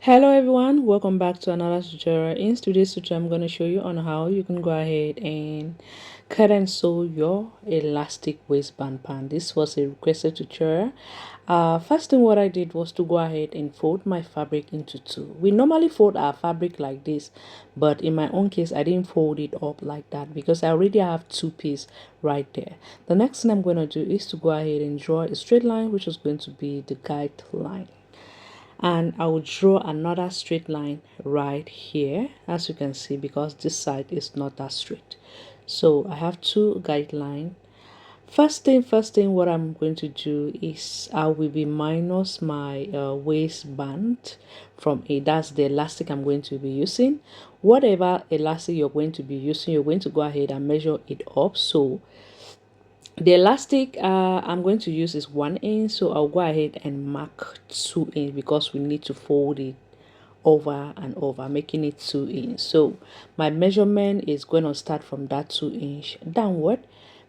Hello everyone, welcome back to another tutorial. In today's tutorial I'm going to show you on how you can go ahead and cut and sew your elastic waistband pant. This was a requested tutorial. First thing what I did was to go ahead and fold my fabric into two. We normally fold our fabric like this, but in my own case I didn't fold it up like that because I already have two pieces right there. The next thing I'm going to do is to go ahead and draw a straight line, which is going to be the guide line, and I will draw another straight line right here, as you can see, because this side is not that straight. So I have two guidelines. First thing what I'm going to do is I will be minus my waistband from a, that's the elastic I'm going to be using. Whatever elastic you're going to be using, you're going to go ahead and measure it up. So the elastic I'm going to use is 1 inch, so I'll go ahead and mark 2 inch because we need to fold it over and over, making it 2 inch. So my measurement is going to start from that 2 inch downward,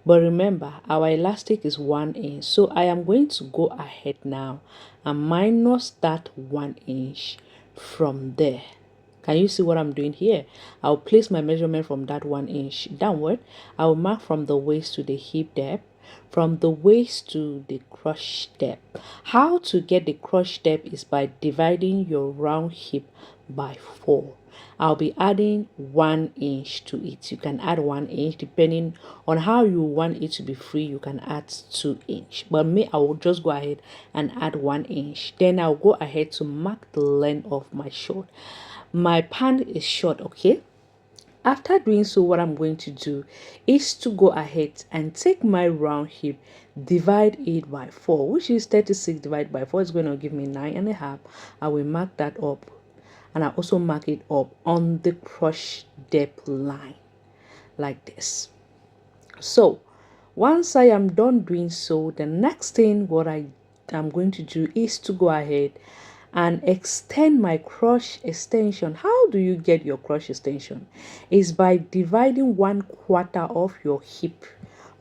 but remember our elastic is 1 inch, so I am going to go ahead now and minus that 1 inch from there. Can you see what I'm doing here? I'll place my measurement from that 1 inch downward. I'll mark from the waist to the hip depth, from the waist to the crotch depth. How to get the crotch depth is by dividing your round hip by 4. I'll be adding 1 inch to it. You can add 1 inch depending on how you want it to be free. You can add 2 inch, but me, I will just go ahead and add 1 inch. Then I'll go ahead to mark the length of my short. My pant is short, okay? After doing so, what I'm going to do is to go ahead and take my round hip, divide it by 4, which is 36 divided by 4 is going to give me 9.5. I will mark that up, and I also mark it up on the crotch depth line like this. So once I am done doing so, the next thing what I am going to do is to go ahead and extend my crotch extension. How do you get your crotch extension? Is by dividing 1/4 of your hip,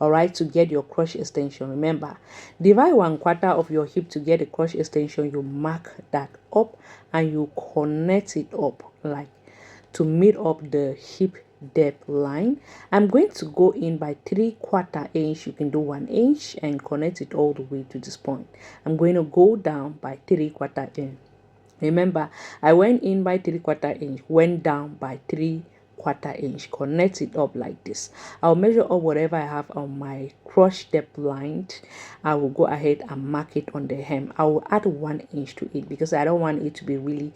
all right, to get your crotch extension. Remember, divide 1/4 of your hip to get a crotch extension. You mark that up and you connect it up like to meet up the hip depth line. I'm going to go in by 3/4 inch. You can do 1 inch and connect it all the way to this point. I'm going to go down by 3/4 inch. Remember, I went in by 3/4 inch, went down by 3/4 inch, connect it up like this. I'll measure up whatever I have on my crotch depth line. I will go ahead and mark it on the hem. I will add 1 inch to it because I don't want it to be really,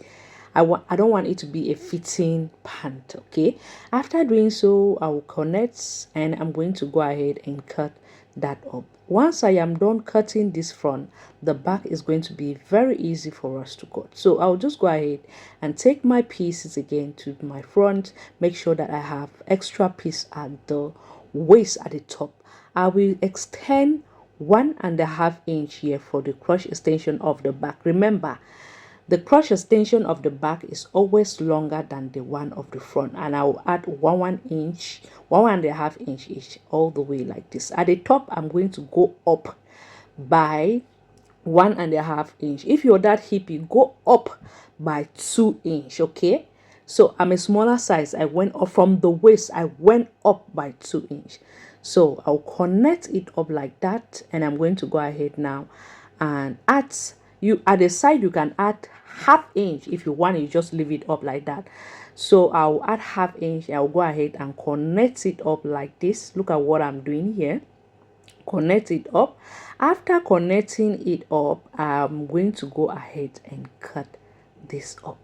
I don't want it to be a fitting pant. Okay, after doing so, I will connect and I'm going to go ahead and cut that up. Once I am done cutting this front, the back is going to be very easy for us to cut. So I'll just go ahead and take my pieces again to my front, make sure that I have extra piece at the waist at the top. I will extend 1.5 inch here for the crotch extension of the back. Remember, the crotch extension of the back is always longer than the one of the front, and I will add 1 inch, 1.5 inch each, all the way like this. At the top, I'm going to go up by 1.5 inch. If you're that hippie, go up by 2 inch. Okay, so I'm a smaller size. I went up from the waist, I went up by 2 inch. So I'll connect it up like that, and I'm going to go ahead now and add, you at the side you can add 1/2 inch. If you want, you just leave it up like that. So I'll add 1/2 inch. I'll go ahead and connect it up like this. Look at what I'm doing here. Connect it up. After connecting it up, I'm going to go ahead and cut this up.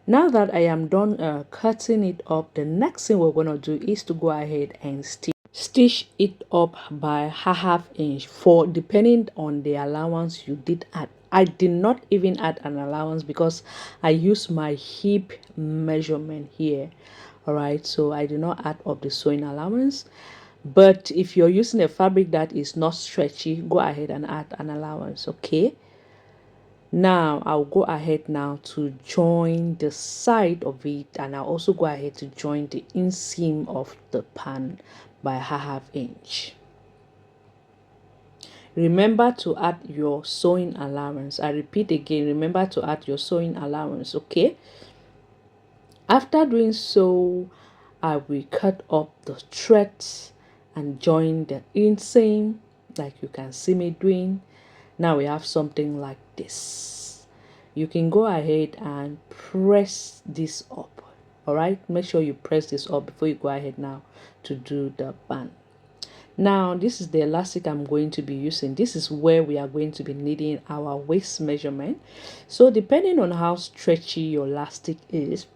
Now that I am done cutting it up, the next thing we're going to do is to go ahead and stitch it up by 1/2 inch, for depending on the allowance you did add. I did not even add an allowance because I use my hip measurement here. All right, so I did not add up the sewing allowance. But if you're using a fabric that is not stretchy, go ahead and add an allowance. Okay, now I'll go ahead now to join the side of it, and I'll also go ahead to join the inseam of the pan by 1/2 inch. Remember to add your sewing allowance. I repeat again, remember to add your sewing allowance, okay? After doing so, I will cut up the threads and join the inseam like you can see me doing. Now we have something like this. You can go ahead and press this up. All right, make sure you press this up before you go ahead now to do the band. Now this is the elastic I'm going to be using. This is where we are going to be needing our waist measurement. So depending on how stretchy your elastic is,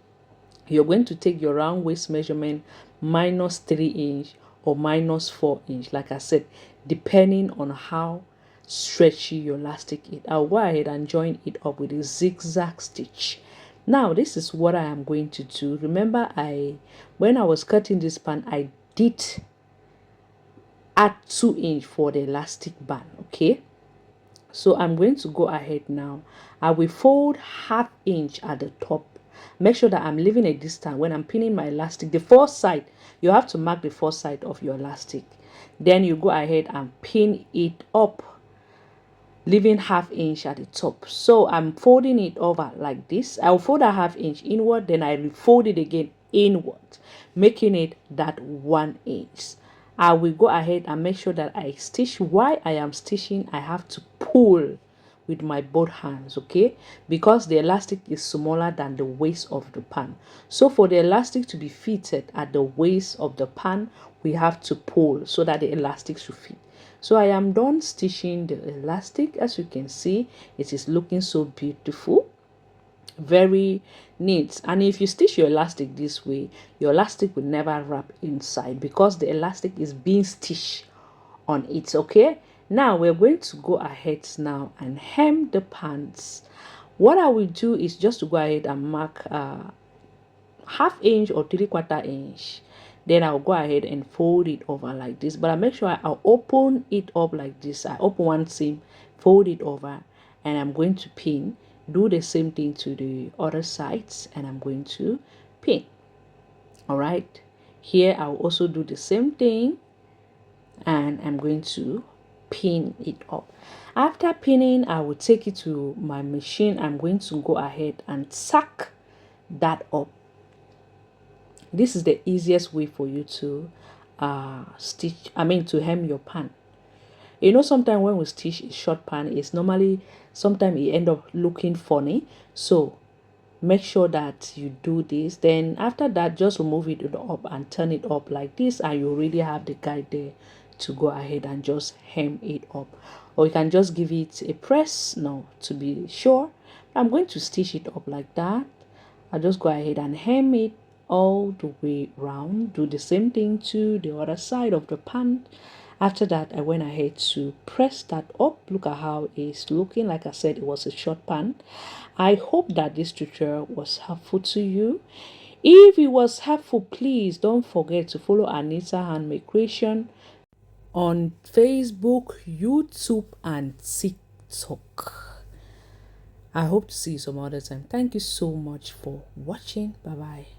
you're going to take your round waist measurement minus 3 inch or minus 4 inch, like I said, depending on how stretchy your elastic is. I'll go ahead and join it up with a zigzag stitch. Now this is what I am going to do. Remember, when I was cutting this band, I did add 2 inch for the elastic band, okay? So I'm going to go ahead now. I will fold ½ inch at the top. Make sure that I'm leaving a distance when I'm pinning my elastic. The fourth side, you have to mark the fourth side of your elastic. Then you go ahead and pin it up, leaving ½ inch at the top. So I'm folding it over like this. I'll fold a ½ inch inward, then I refold it again inward, making it that 1 inch. I will go ahead and make sure that I stitch. While I am stitching, I have to pull with my both hands, okay, because the elastic is smaller than the waist of the pan. So for the elastic to be fitted at the waist of the pan, we have to pull so that the elastic should fit. So I am done stitching the elastic. As you can see, it is looking so beautiful, very neat. And if you stitch your elastic this way, your elastic will never wrap inside because the elastic is being stitched on it, okay? Now we're going to go ahead now and hem the pants. What I will do is just to go ahead and mark ½ inch or 3/4 inch. Then I'll go ahead and fold it over like this, but I make sure I'll open it up like this. I open one seam, fold it over, and I'm going to pin. Do the same thing to the other sides, and I'm going to pin. All right, here I'll also do the same thing, and I'm going to pin it up. After pinning, I will take it to my machine. I'm going to go ahead and tack that up. This is the easiest way for you to to hem your pan. You know, sometimes when we stitch a short pan, it's normally, sometimes it end up looking funny. So make sure that you do this. Then after that, just remove it up and turn it up like this, and you already have the guide there to go ahead and just hem it up. Or you can just give it a press now to be sure. I'm going to stitch it up like that. I'll just go ahead and hem it all the way round. Do the same thing to the other side of the pan. After that, I went ahead to press that up. Look at how it's looking. Like I said, it was a short pan. I hope that this tutorial was helpful to you. If it was helpful, please don't forget to follow Anita Handmade Creation on Facebook, YouTube, and TikTok. I hope to see you some other time. Thank you so much for watching. Bye bye.